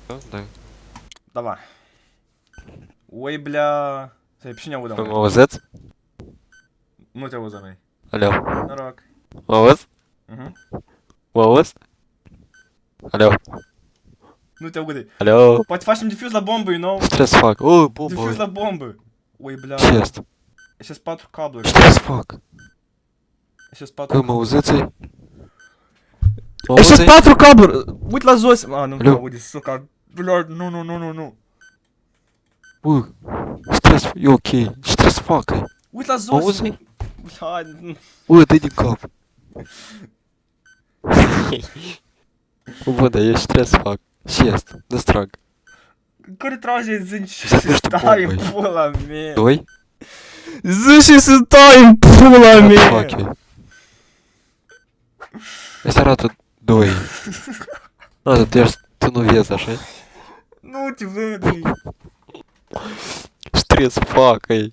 Да. Давай. Ой, бля. Стой, вообще не аудам. Молодец. Ну тебя аудам. Алло. Нарок. Молодец. Угу. Молодец. Алло. Ну тебя угодай. Алло. Потфашим дефьюз на бомбу, you know? Стресс фак. Ой, Дефьюз бомба. на бомбы. Ой, бля. Чест. Я сейчас патру каблы. Стресс фак. Я сейчас патру. Ой, молодец. Я Молодец. сейчас патру каблы. Будь лазось. А, ну Алло. уйди, сука. Бля, ну. Ой. Стресс. You окей. Стресс фак. Будь лазось. Молодец. Бля, Ой, это не кап. Вода, я стресс фак. Чест. Настрак. Коретраже Запиши зачитаем бомбой. пулами. Дой. Зачитаем пулами. Факи. Я зараз тут дой. А, ти ж ти ну в'язаш, а? Ну тебе, блин. Стресс факай.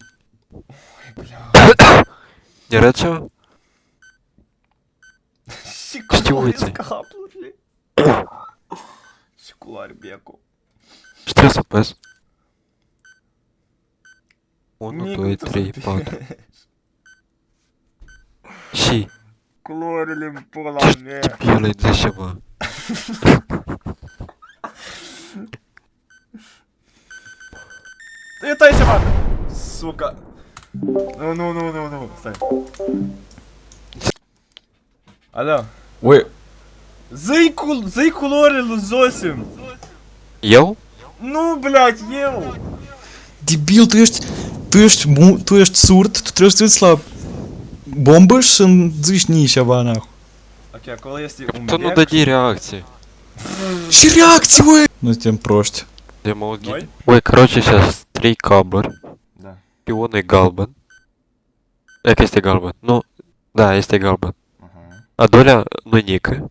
Бля. Не речо? Секулар Штивуйте. скаплы. Секулар беку. Стресс без. Одну, Ник, дві, ты три, пак. Щі. Клорилим Ти ж пулами. дебіли, зачема. Ты это сама. Сука. Ну. Стой. Алло. Ой, Зайкулорил зосим. Йоу? Ну, блядь, ел. дебіл, tu ești surd, tu trebuie să îți la bombă și să zici nici ceva, нахуй. Окей, а коли если То ну даді реакції. Și reacții, băi! Nu suntem proști. Демологи. Ой. Ой, короче, сейчас три каблер. Да. Піони галбен. Як є галбен? Ну, да, є галбен. Ага. А доля ну ніки.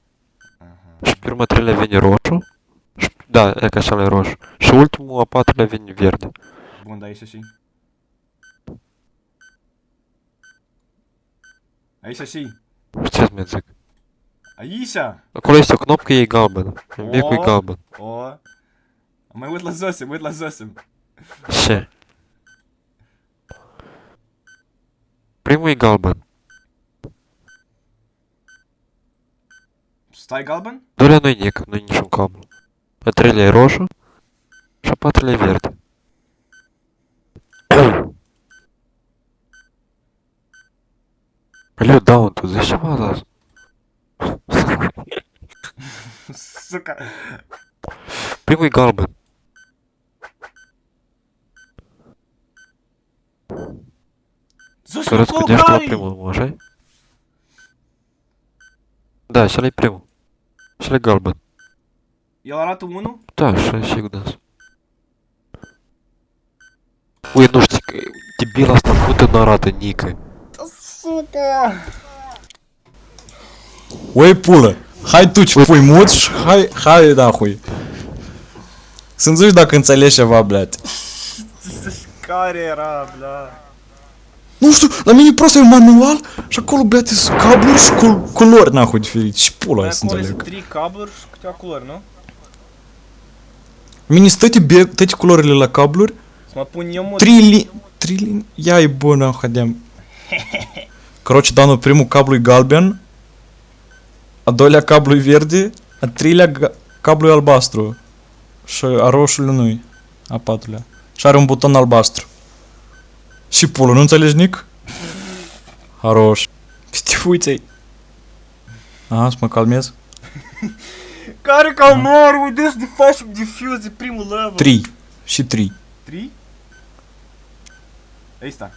Ага. Шпірма триля він рошу. Да, яка шале рош. Шультму апатриля він верде. Бунда еще си. Аиша си. Що це м'язик? Аиша! А коли є кнопки є галбен. Міку і галбен. О. А мы выдлазосим. Ще. Прямий галбен. Стай галбан? Доля ну нік, ну нічого каблу. А триля рошу. Шапатриля верде. Алло, даун тут защемалась. Сука. Прямий галбен. Зосим Зараз кого подержку гай? пряму може? Да, шалей пряму. Шалей галбен. Яларату муну? Так, ще у нас. Ой, ну ж дебіла там буде нарати ніки. Сука. Oi, pulă! Hai tu ce pui muți și hai nahui. Să-mi zici dacă înțelegi ceva, blядь. Care era, bля. Nu știu, la mine prost e un manual și acolo, blядь, sunt cabluri și culori, nahui, diferite. Și pula să Acolo înțeleg. sunt 3 cabluri și câteva culori, nu? Mine sunt toate culorile la cabluri, Să mă pun eu mult. 3 linii, ia e bună, haidem. Короче, да, primul cablu e galben, a doilea cablu e verde, a treilea cablu e albastru și a roșului nu a patrulea. Și are un buton albastru. Și pulă, nu înțelegi nic? Haroș. Te uiți-ai. Aha, să mă calmez. Care calmar, uite să facem diffuse primul level. 3 și 3. 3? Ăsta.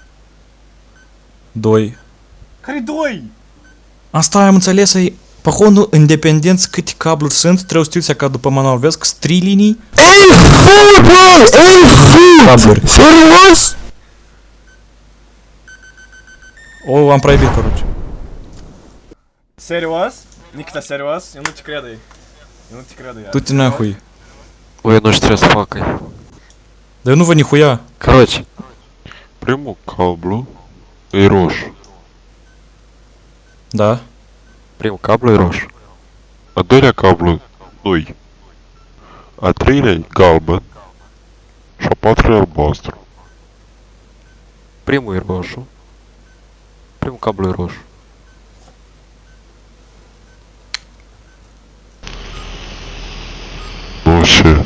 2. Care 2? Asta am înțeles, e походу, independent câte cabluri sunt, trebuie să știți ca după manual, vezi că sunt 3 linii. Ei, fui, bro! Ei, fui! Cabluri. Serios? O, am proibit, короче. Serios? Никита, serios? Eu nu te cred, Eu nu te cred, iar. Du-te nахуй. Ой, ну ж стресс факай. Да ну вы нихуя. Короче. Приму каблу і рош. Да. Приму каблу і рош. А доля каблу ной. a treilea e galben și a patrulea e albastru. Primul e roșu. Primul cablu e roșu. Nu știu.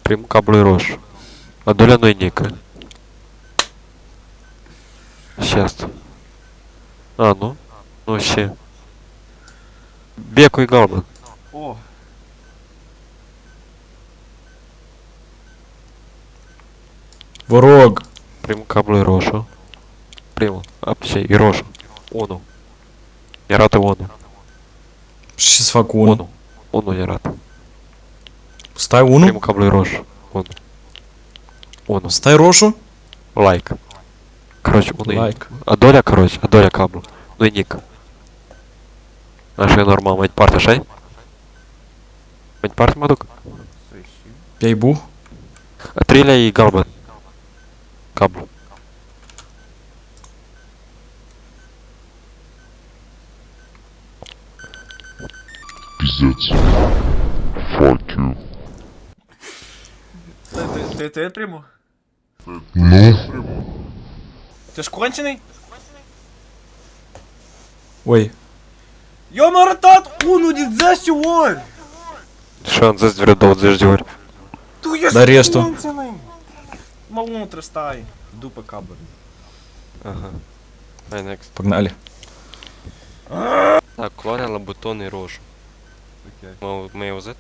Primul cablu e roșu. A doilea nu e nică. Și asta. A, nu? Nu și. Becul e galben. O, Vă rog. Primul cablu e roșu. Primul. Apșe, e roșu. 1. Arată 1. Și ce să fac cu unul? 1. 1 arată. Stai unul? Primul cablu e roșu. 1. 1. Stai roșu? Like. Короче, 1 e. Like. A doilea cablu. Nu e nică. Așa e normal, mai departe, așa-i? Mai departe mă duc. să ieșim. Ia-i bu? A treilea e galben. Cablu. Пиздец. Fuck you. Ты приму? Ну? Ты ж конченый? Ой. Eu m-am arătat unul din 10 ori! Și am zis vreo 20 de ori. Tu ești Dar restul? conțeный! Mă, unul trebuie stai după cabăr. Ага. Hai next. Pognali. Так, culoarea la buton e roșu. Ok. M-ai auzit?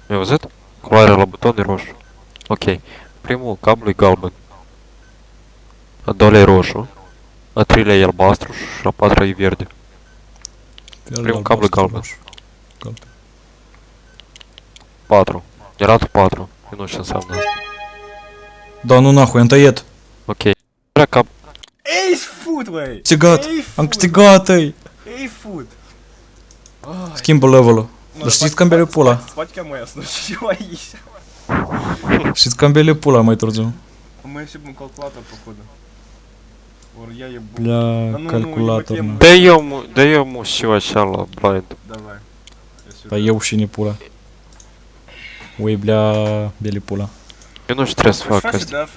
Mi-ai auzit? Culoarea la buton e roșu. Ok. Primul cablu e galben. A doilea e roșu. A treilea e albastru și a patra e verde. Primul cablu e galben. 4. Arată 4. Eu nu știu ce înseamnă asta. Da, nu nahui, am tăiat. Ok. Doilea cap... Ace foot, wey! Câștigat! Am câștigat, ei! Ace foot! Schimbă levelul. Dar știți că îmi bele pula. Spate că mai asnă și eu aici. Știți că îmi bele pula mai târziu. Мы еще будем calculator, походу. Ор, я ебу. Bля, Да ну, calculator, ебать, mă. Dă eu mu și așa la blind. Давай. Я сюда. Dar eu și ne pula. Ui, bля, bele pula. Eu nu știu trebuie să fac Faci asta. деф.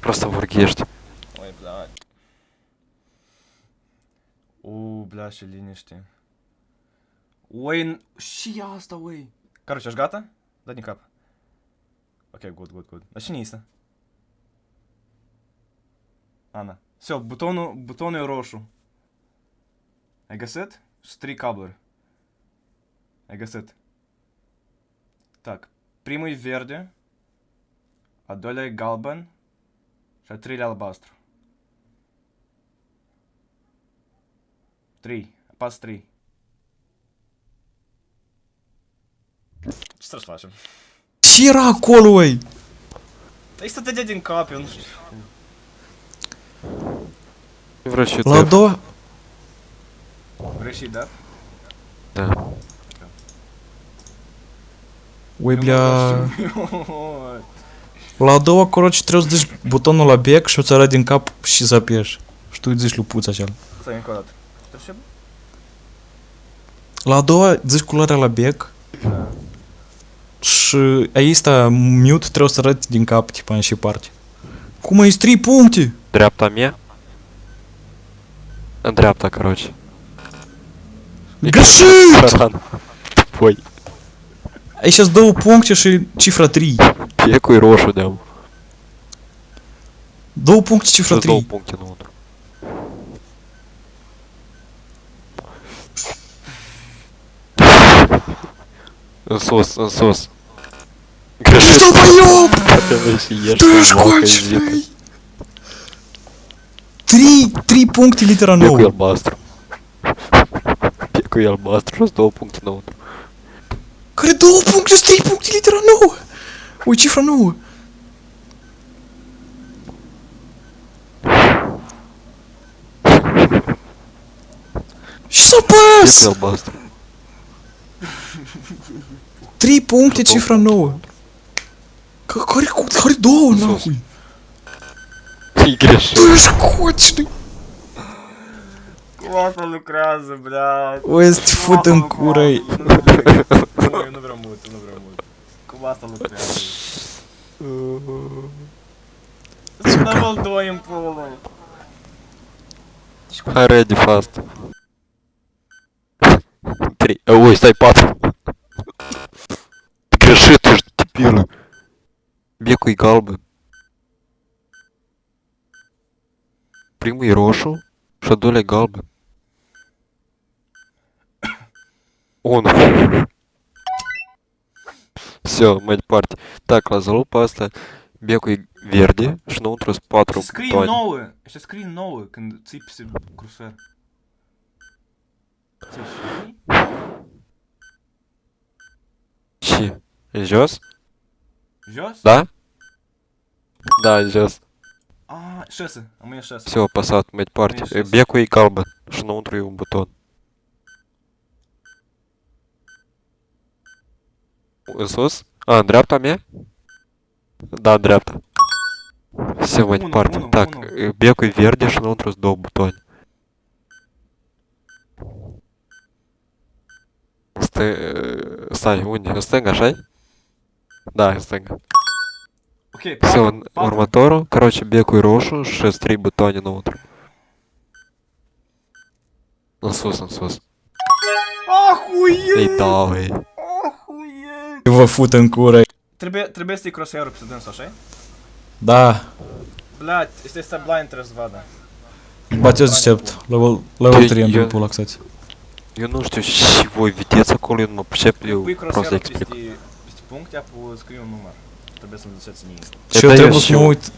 Просто vorghești. Ой, блядь. У, бля, și liniște. Ой, și ia asta, ой. Короче, аж gata? Da din cap. Ok, good. Dar și nisă. Ana. Все, butonul e roșu. Ai găsit? Și 3 cabluri. Ai găsit. Так, primul e verde. A doilea e galben. Și a treilea albastru. 3. Apasă 3. Ce trebuie să facem? Ce era acolo, ui? Trebuie să te dea din cap, eu nu știu. Vreau și La a def. doua... Vrei și def? Da. Ui, bля... La a doua, короче, trebuie să dai butonul la bec și o ți arăt din cap și să apeși. Și tu îi zici lui puța acela. Stai încă o dată. Știi ce? La a doua, zici culoarea la bec. Și aici sta mute, trebuie să arăți din cap, tipa, în și parte. Cum ai 3 puncte? Dreapta mea? În dreapta, короче. Greșit! Săran. Păi, Aici sunt 2 puncte și cifra 3. piecul e roșu de-am. 2 puncte, cifra Sunt 2 3. puncte înăuntru. În sus, în sus. Greșit. Ești dolbăiop! Poate vrei și ieși Tu ești cu valcă concentrei! ezită. 3 puncte, litera Piecul e 9. albastru. Piecul e albastru și 2 puncte înăuntru. Care 2 puncte, 3 puncte, litera 9. Ui, cifra 9. Și să Piecul e apăs! albastru. 3 puncte, cifra 9. Care 2, Sus. nahui? E greșit. Tu ești concentrei! Cum asta lucrează, blядь? O să-ți fut în cură. Nu vreau mult, nu vreau mult. Cum asta lucrează? Sunt level 2 în polo. Hai ready fast. 3. Ой, stai 4. Greșit, tu ești debilă. Becul e galben. Primul e roșu și a doilea e galben. O, nu. Все, mai departe. Так, la zalupa asta, becul e verde și înăuntru sunt 4 Scrie butoane. nouă, ăștia scrie nouă când ții pe crucer. Ce și? Ce? E jos? Jos? Da? Da, e jos. A, 6, am mâine 6. Все, apăsat, mai departe. Nu e jos. Becul e galben și înăuntru e un buton. În sus? A, în dreapta mea? Da, în dreapta. Все, mai Unu, departe. unu, Так, unu. becul e verde și înăuntru sunt 2 butoane. Stai, unde? În stânga, așa? Da, în stânga. Ok, Все, 4, următorul, короче, becul e roșu și sunt 3 butoane înăuntru. În sus, în sus. Ahuie! Ei, da, ei. Ahuie! Vă fut în cură. Trebuie să iei crosshair-ul pe dânsul, așa? Da. Блядь, este blind, trebuie să vadă. Bateți aștept. Level 3 am Eu- pula, кстати. Eu nu știu și voi vedeți acolo, eu nu mă pricep, eu Pui prost de crosshair-ul explic. peste punct, apoi scrii un număr. Trebuie să-mi ziceți mie. Și eu da, trebuie eu să și mă eu. uit.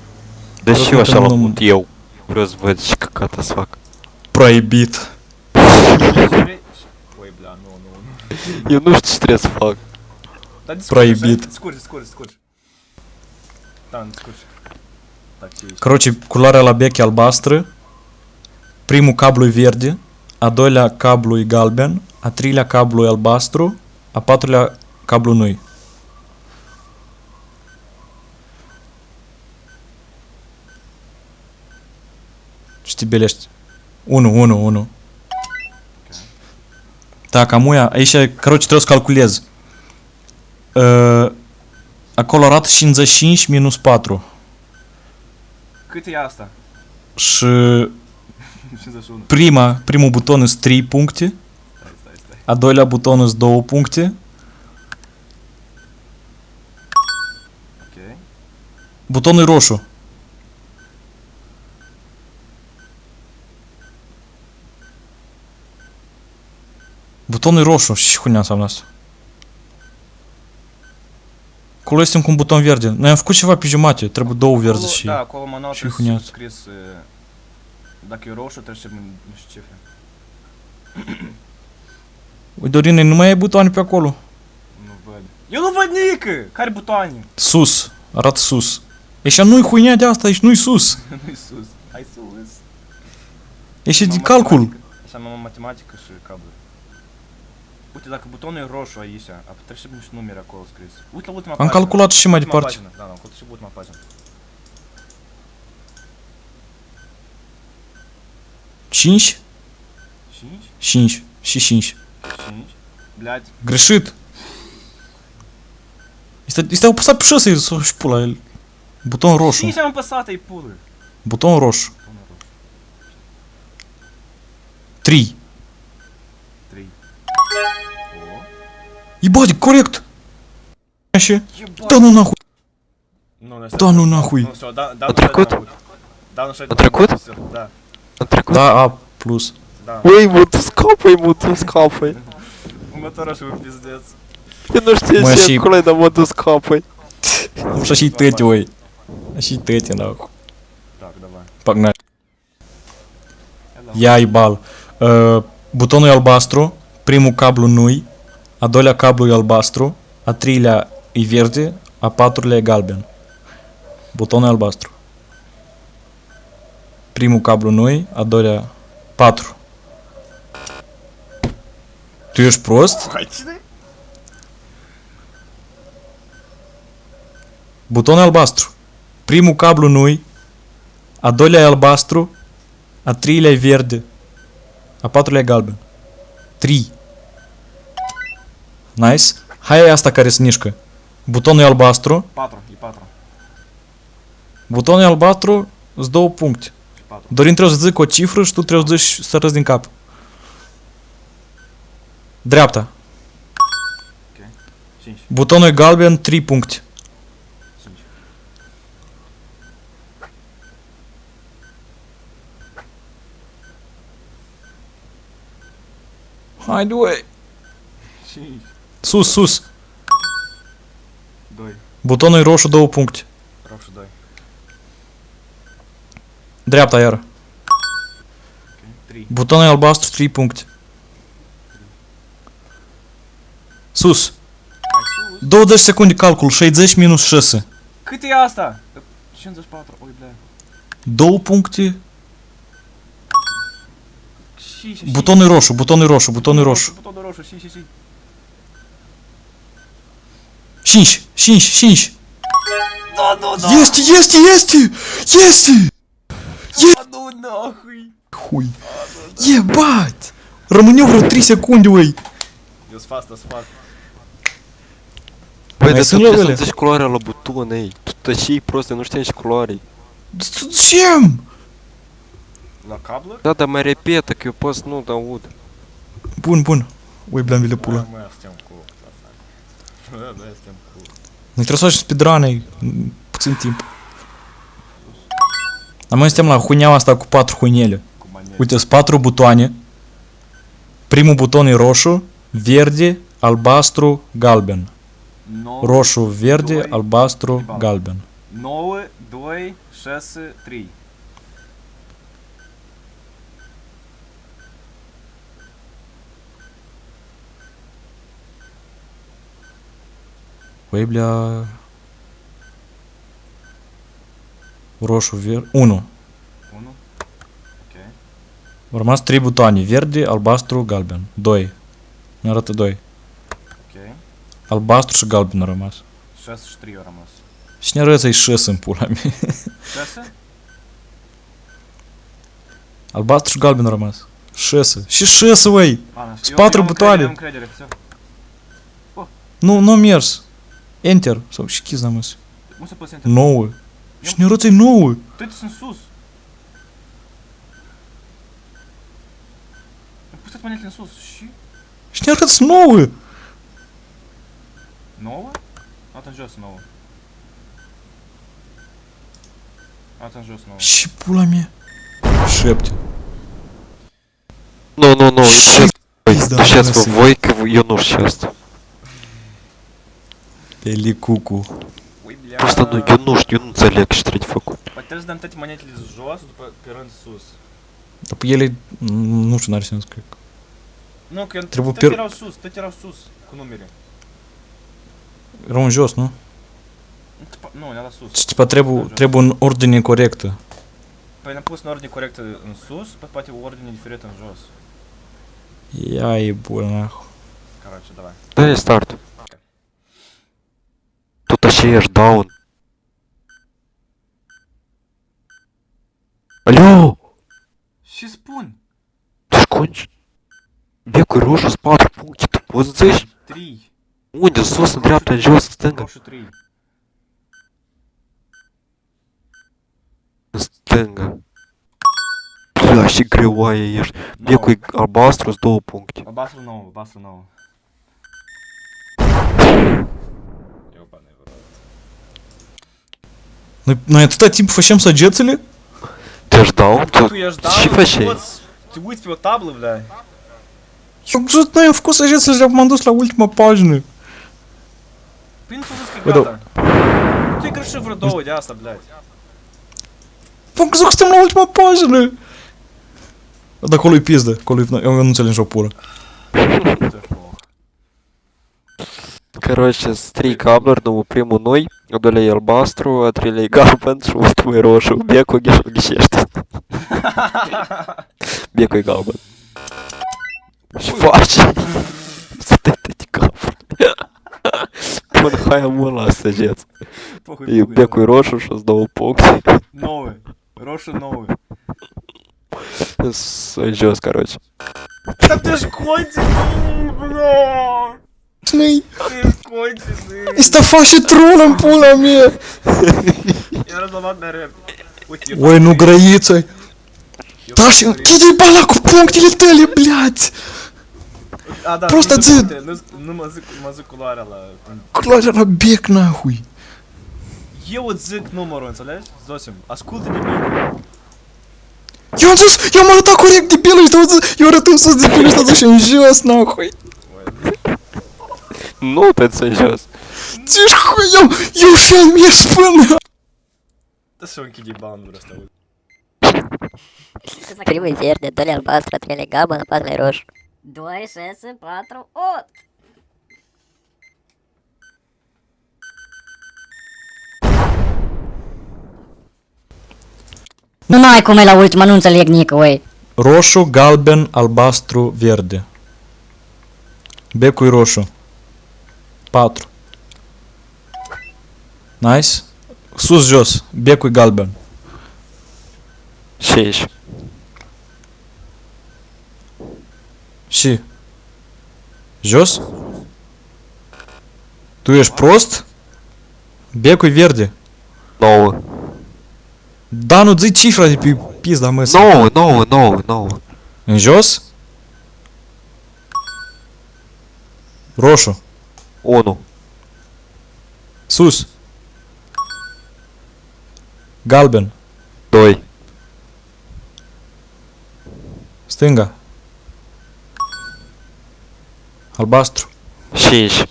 Dar și eu așa Răspunde l-am un- put eu. Vreau să văd și căcata să fac. Proibit. Oi, bля, nu. Eu nu știu ce trebuie să fac. Dar discurgi, Proibit. așa? Discurgi. Da, discurgi. Так, ce ești? Короче, culoarea la bec e albastră. Primul cablu e verde. A doilea cablu e galben. A treilea cablu e albastru. A patrulea cablu nu-i. Știbelești. 1. Da, cam uia. Aici, короче, trebuie să calculez. Acolo arată 55 minus 4. Cât e asta? Și 51. primul buton sunt 3 puncte. Stai. A doilea buton sunt 2 puncte. Ok. Butonul e roșu. Butonul e roșu. Și hunia înseamnă asta. Acolo este un buton verde. Noi am făcut ceva pe jumate. Trebuie două verzi și... Da, acolo manual și trebuie huneat. să scris... Dacă e roșu, trebuie să nu știu cifre. Ui, Dorine, nu mai ai butoane pe acolo. Nu văd. Eu nu văd nimic! Care butoane? Sus. Arată sus. Ești nu-i huinea de asta, ești nu-i sus. Nu-i sus. Hai sus. Ești de Am calcul. matematică. Așa am matematică și cablu. Uite, dacă butonul e roșu aici, trebuie să niște numere acolo scris. Uite la ultima Am pagină. calculat și mai Ultima departe. pagină. Da, am calculat și ultima pagină. 5? 5? 5. Și 5. 5? Блядь. Greșit. Este apăsat pe 6 să-și pula el. Buton roșu. 5 am apăsat, e pulă. Buton roșu. Butonul roșu. 3. 3. O. E băi, corect. Așa. Ебать. Da nu nahui. Nu, Da nu nahui. Nu, все, да, A trecut? Da, nu știu. A trecut? Da, Am trecut. Da, A plus. da. Ui, mă, tu scapă-i. Următorul și pizdeț. Eu nu știu Mă, ce și- acolo, dar mă, tu scapă-i. Așa și tăti, oi. Și tăti, nahui. Так, давай. Pagna. Hello. Ia e bal. Butonul e albastru. Primul cablu nu-i. A doilea cablu e albastru. A treilea e verde. A patrulea e galben. Butonul e albastru. Primul cablu nu-i. A doilea 4. Tu ești prost? Hai, cine? Butonul e albastru. Primul cablu nu-i. A doilea e albastru. A treilea e verde. a patrulea e galben. 3. Nice. Hai asta care se mișcă. Butonul e albastru. 4, e 4. Butonul e albastru, îți 2 puncte. Și 4. Dorin trebuie să zic o cifră și tu trebuie să zici să râzi din cap. Dreapta. Ok. 5. Butonul e galben, 3 puncte. 5. Haide, uai. 5. Sus, sus. 2. Butonul e roșu, 2 puncte. Roșu 2. Dreapta iară. Ok. 3. Butonul e albastru, 3 puncte. Sus. Hai sus. 20 secunde calcul, 60 minus 6. Cât e asta? 54. Oi, bля. 2 puncte. Și. Butonul e roșu, butonul e roșu, butonul e roșu. Butonul roșu, și. 5, 5, 5. Da, nu, da. Este, este, este! Este! Da, nu, nahui. Hui. Ебать! Rămâneau vreo 3 secunde, ui. Eu sunt fast as fuck. Băi, Mai dar tu sunt trebuie levele? să zici culoarea la buton, ei. Tu tăcei proste, nu știam ce culoare. Ce? La cabluri? Da, dar mai repetă, că eu pot să nu aud. Bun, bun. Ui, bleam, vile pula. Mă, suntem cu. Da, suntem cu. Noi trebuie să facem speedrun-ui în puțin timp. Dar noi suntem la huineaua asta cu 4 huinele. Cu manele. Uite, sunt 4 butoane. Primul buton e roșu, verde, albastru, galben. 9, Roșu, verde, doi, albastru, galben. 9, 2, 6, 3. Ui, bля... Roșu, verde... 1. 1. Ok. Au rămas 3 butoane, verde, albastru, galben. 2. Ne arată 2. Ok. Albastru și galben au rămas. 6 și 3 au rămas. Și ne arăți ai 6 în pula mea. 6? Albastru și galben au rămas. 6. Și 6, ui! Ладно, С 4 butoane. Eu am încredere, все. Nu a mers. Enter. Sau și chis n-am mers. Nu se poate enter. 9. Și ne arăți ai 9. Toate sunt sus. Am pus toate manetele în sus și... Și ne arăți 9. 9? Atunci jos 9. Atunci jos 9. Și pula mea. 7. Nu, nu, nu, сейчас, Пизда, сейчас красиво. вы, я ну сейчас. Или куку. Ui, bля. Просто ну, eu nu înțeleg ce trebuie făcut. Păi trebuie să dăm toate manetele jos, după pe rând sus. Dar pe ele, nu știu, n-are sens, cred. Nu, că Trebuie toate per- erau sus, toate erau sus, cu numere. Erau în jos, nu? Nu, ne-a dat sus. Și tipa trebuie în ordine corectă. Păi ne-am pus în ordine corectă în sus, poate o ordine diferită în jos. Ia e bună, nahu. Короче, давай. Дай старт. Тут ще є ж даун. Алло! Și spun! Ти ж конч? Бекуй рошу з 4 пунктів. Ти позициш? 3. Unde sus, în dreapta, în jos, în stânga. Roșu 3. În stânga. Bля, și greoaie ești. Becui albastru с 2 puncte. Albastru 9, albastru 9. Ёбаный в рот. Noi atâta timp făceam săgețele? Te ждал? Tu ești dau, Ce faci? te uiți pe o tablă, bля. Eu tot noi am făcut săgețele și m-am dus la ultima pagină. Păi nu ți-a zis că Bă, gata. Tu ai greșit vreo două de asta, blядь. V-am crezut că suntem la ultima pagină. Dar acolo e pizdă, acolo e... Eu nu înțeleg nicio pură. Короче, с 3 каблер, ну, приму ной, а долей албастру, а трилей галбен, шусту и рошу, беку гешешт. Беку и галбен. Швач! Стетить каблер. Понхай мула сажец. И беку и рошу, что с 2 пункта. Новий. Рошу новий. Jos, короче. Да ты ж конченый, бля! Nej! Ты ж конченый! Este face troll în pula mea! Я разломал на рэп. Ой, nu grăiță! Da, și închide-i bala cu punctele tale, блядь! А, да, Просто ну, дзин. Ну, мазык куларя la... Culoarea la bec, nahui! Eu îți zic numărul, înțelegi? Zosim, ascultă de mine. Eu am zis, eu am arătat corect debilul și tu zis, eu arăt în sus debilul și tu zis în jos, nahui! Nu te în jos. Ce-și хуй, eu și-am mers până! Da să închide bandul ăsta, uite. Primul verde, doilea albastru, a treilea galben, a patrulea roșu. 2, 6, 4, 8. Nu n-ai cum e la ultima, nu înțeleg nică, ui. Roșu, galben, albastru, verde. Becul roșu. 4. Nice. Sus, jos. Becul galben. 5. Și? Jos? Tu ești prost? Becul verde. 9. Da, nu zi cifra de pe pizda mă. 9. În jos? Roșu. 1. Sus. Galben. 2. Stânga. Albastru. 5.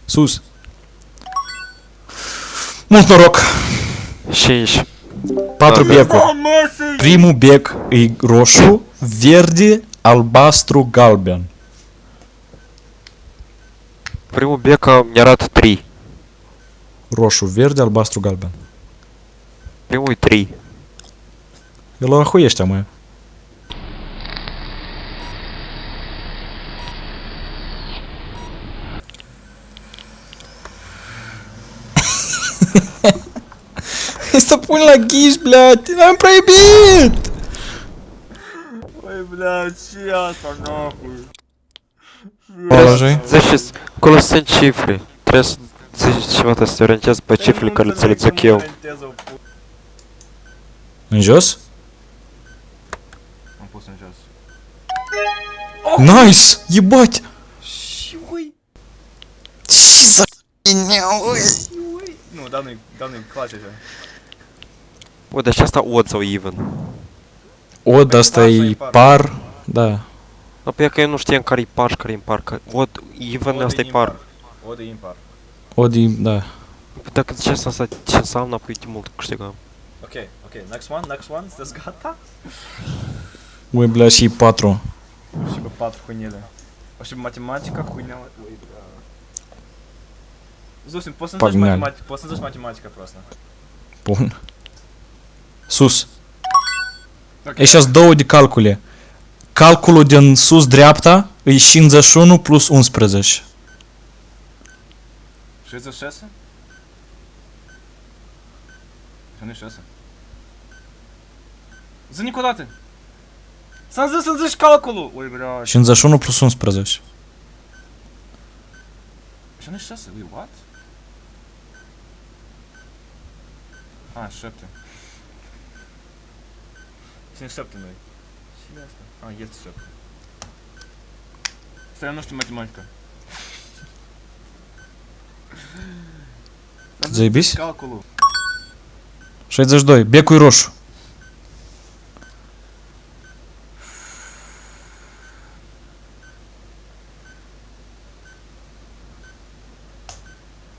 Sus. Mult noroc. 5. 4 becuri. Măsă! Primul bec e roșu, verde, albastru, galben. Primul bec mi arată 3. Roșu, verde, albastru, galben. Primul e 3. El o ahuiește, mă. Să pun la ghiș, блядь, l-am proibit! Ой, блядь, ce asta, nahui? Положи. Zici, acolo sunt cifre. Trebuie să zici ceva, să te orientezi pe cifrele care ți le zic eu. În jos? Am pus în jos. Nice! Ебать! Și ui! Ce za... Nu, dar nu-i clace așa. Bă, deci asta odd sau even? Od, asta Par sau e impar? par, da. Dar pe că eu nu știam care e par și care e impar. Odd, even, asta e par. O de impar. Od e, da. Dacă ziceți asta, ce înseamnă, apoi de mult câștigam. Ok, next one, sunteți gata? Ui, bля, și 4. Și pe 4 huinele. Și pe matematica huineala. Ui, bля. Zosim, poți să-mi zici Pagneal. matematica, poți să-mi zici matematica proastă. Bun. Sus. Ok. E și două de calcule. Calculul din sus dreapta e 51 plus 11. 66? Să nu-i 6. Zi Nicodate! Să-mi zici să-mi zici calculul! Ui, bля. 51 plus 11. Și nu-i 6, ui, what? A, 7. Și 7 noi. Și asta? A, este 7. Stai, eu nu știu matematică. Заебись. Calculul. 62. Becul roșu.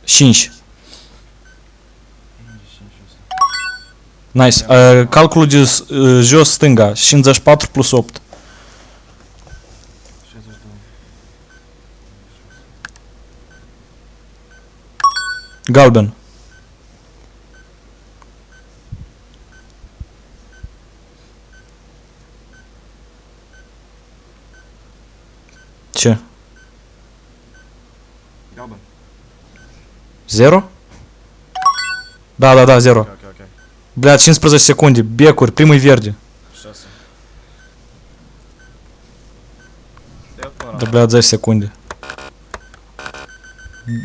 Cinci. Nice. Calculul de jos stânga. 54 plus 8. 62. Galben. Ce? Galben. 0? Da, 0. Ok. Bля, 15 secunde. Becuri. Primul verde. 6. Да, блядь, 10 секунды.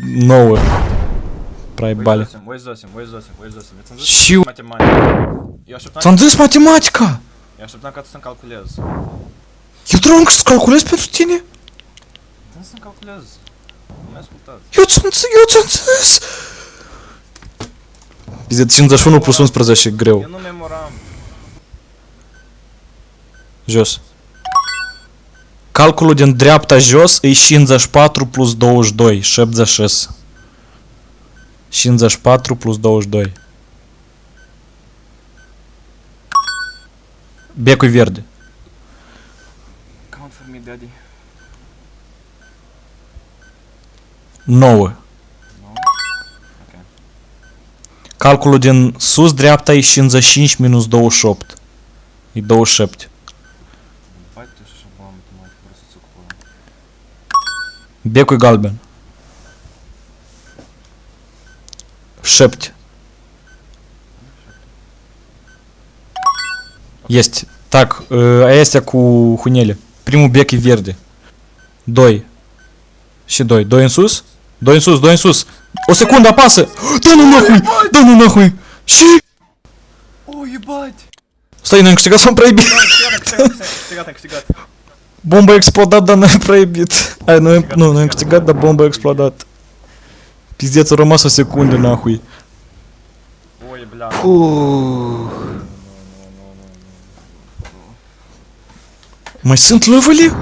Новые. Проебали. Ой, зовсім. Я це Чё? математика. Я щоб Там здесь математика! на катастан калкулез. Я тронк с калкулес перстини? Катастан калкулез. У нас результат. Юценцис! Пиздец, 51 plus 11 greu. Eu nu memoram. Jos. Calculul din dreapta jos e 54 plus 22, 76. 54 plus 22. Becul verde. Count for me, daddy. 9. No. Ok. Calculul din sus dreapta e 55 minus 28. E 27. Băi, tu și așa bună matematică, vreau să-ți ocupă. Becul galben. 7. Есть. Так, а este cu hunele. Primul bec e verde. 2. Și 2. 2 în sus? 2 în sus, 2 în sus. O secundă, apasă! Dă-nu nahui! Dă-nu nahui! Și... O, ебать! Stai, noi am câștigat sau am proibit? Câștigat, am câștigat. Bomba a explodat, dar n-am proibit. Hai, noi am câștigat, dar bomba a explodat. Pizdeț, a rămas o secundă, nahui. Ой, бля. Mai sunt levele?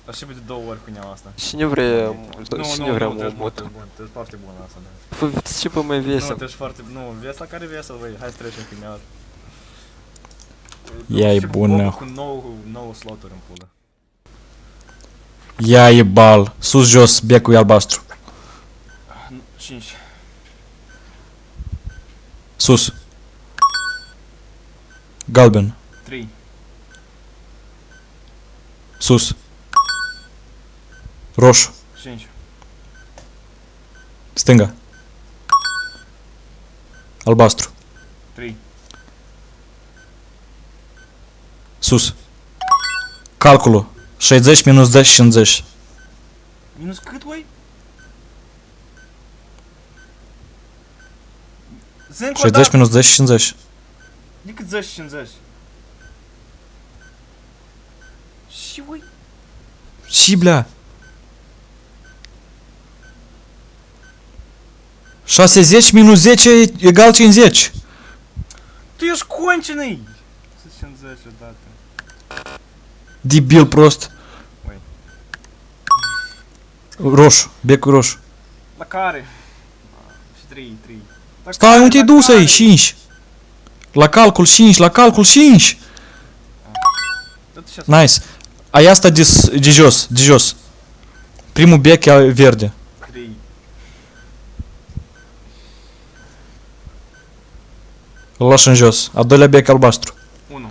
Așa de 2 ori cu neam asta. Și nu vrem, și nu vrem tu o ești moto. bun, tu ești foarte bun la asta, da. Păi, ce bă mai Nu, vesel? tu ești foarte... Nu, vesel care vesel, băi, hai să trecem cu neam. Ia-i bun, Boba nahu. cu 9 sloturi în pulă. Ia e bal. Sus, jos, becul e albastru. 5. Sus. Galben. 3. Sus. Roșu. 5. Stânga. Albastru. 3. Sus. Calculul. 60 minus 10, 50. Minus cât, băi? Zi încă o 60 dată. minus 10, 50. De cât 10 și 50? Și, băi? Și, bля. 60 minus 10 egal 50. Tu ești concină-i! 50 odată. Debil prost. Ui. Roșu. Becul roșu. La care? Și 3. La Stai, care? unde te-ai La dus care? aici? 5. La calcul 5, la calcul 5. Da, tu ce-ați Nice. Ai asta de jos, de jos. Primul bec e verde. 3. Îl lași în jos. A doilea bec albastru. 1.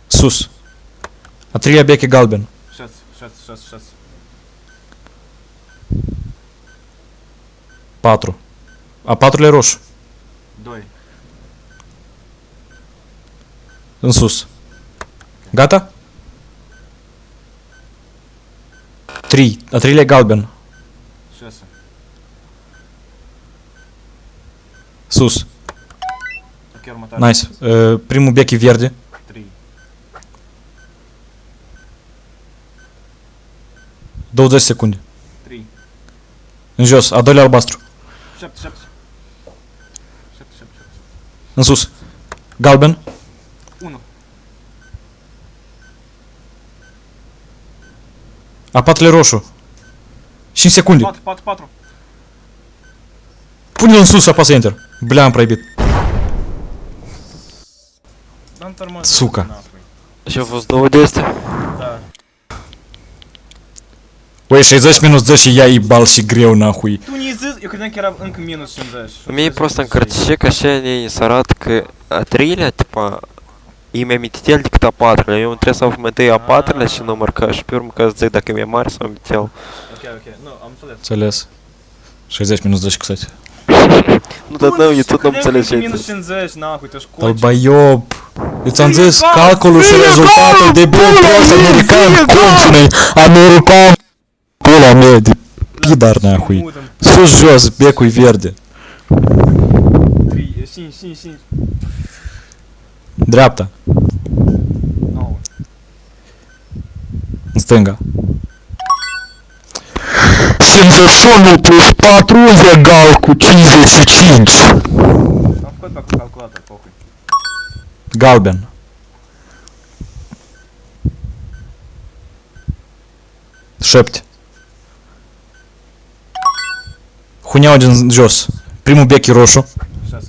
Sus. A treia bec e galben. 6. Patru. 4. A patrulea e roșu. 2. În sus. Gata? 3. A treilea e galben. 6. Sus. Ok, următoare. Nice. Primul bec e verde. 3. 20 secunde. 3. În jos. A doilea albastru. 7. În sus. Galben. 1. A patrulea e roșu. 5 secunde. 4. Pune-l în sus și apasă Enter. Bля, am proibit. Dăm tărmă. Suca. Și au fost 2 de astea? Da. Ui, 60 minus 10 ia e bal și greu, nahui. Tu ne-ai zis, eu credeam că era încă minus 50. Мне просто în карточек așa не сарат că a treilea, tipa, îmi amintitel decât a patrulea. Eu trebuie să aflu mai întâi a patrulea și număr ca și pe urmă ca să zic dacă mi-e mare sau amintitel. Ok, nu, am înțeles. Înțeles. 60 minus 10, кстати. Ну да, да, тут нам Минус целящается. 50, нахуй, ты ж конченый. Долбоёб. Я ți-am zis, calculul și rezultatul de bil prost american conține. American. Pula mea de pidar, nahui. Мутом. Sus, jos, becul verde. 3, 5. Dreapta, 9. în stânga. 51 plus 4 egal cu 55. Am făcut pe calculator, pохуй. Galben. Șepte. Huneaua din jos. Primul bec e roșu. 6.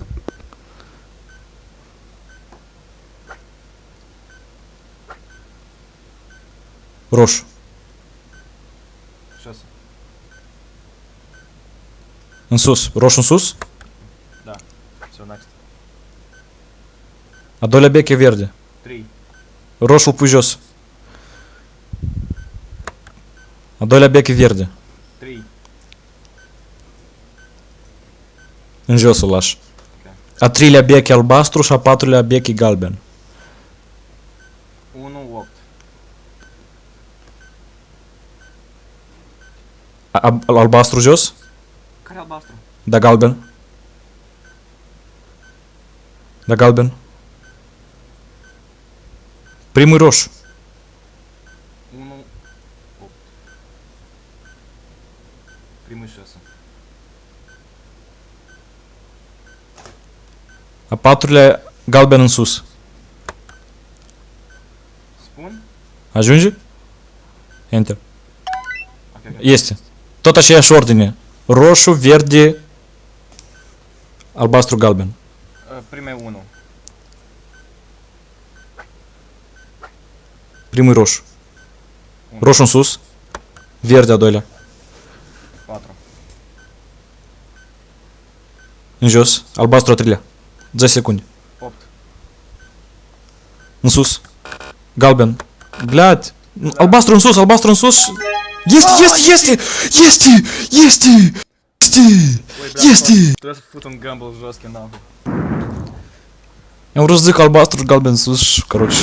Roșu. 6. În sus. Roșu în sus. Все, next. A doilea bec e verde. 3. Roșu-l pui jos. A doilea bec e verde. 3. În jos o lași. A treilea bec e albastru și a patrulea bec e galben. 1, 8. Albastru jos? Care albastru? Da galben. Da galben. Primul e roșu. 1, 8. Primul 6. A patrulea galben în sus. Spun? Ajunge? Enter. Ok. Este. Tot aceeași ordine. Roșu, verde, albastru, galben. Primul e 1. Primul e roșu. Roșu în sus. Verde a doilea. 4. În jos. Albastru a treilea. 10 secunde. 8. În sus. Galben. Блядь. Albastru în sus, albastru în sus. Este! Ой, бля, Este! Trebuie să fut un gamble joschi, nahui. Eu vreau să zic albastru și galben în sus și, короче.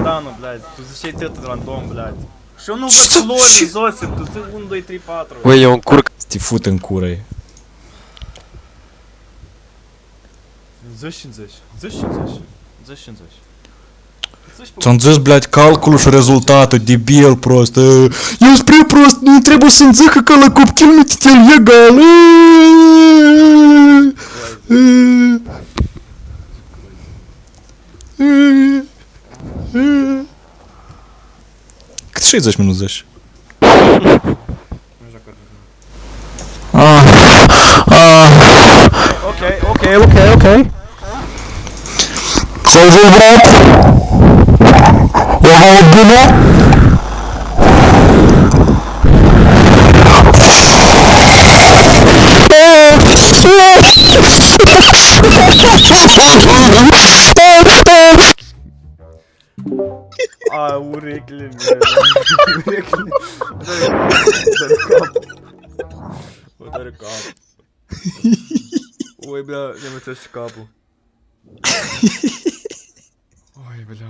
Да, ну, блядь, tu ziceai tot random, blядь. Și eu nu Ce- văd culori, ce- Zosip, tu zici 1, 2, 3, 4. Ой, я он курк. Te fut în cură. Zici 50. Zici 50. Zici 50. Zici pe Ți-am zis, блядь, calculul și rezultatul, debil prost. Eu sunt prea prost, nu trebuie să-mi zică că la copil nu te egal. Cât 60 minut 10? Nu joc Ok. Să zic, brat? Eu vă aud bine? A, urechile mele. Urechile. Doare cap. Mă doare cap. Oi, bля, mi-am uitat și capul. Oi, bля.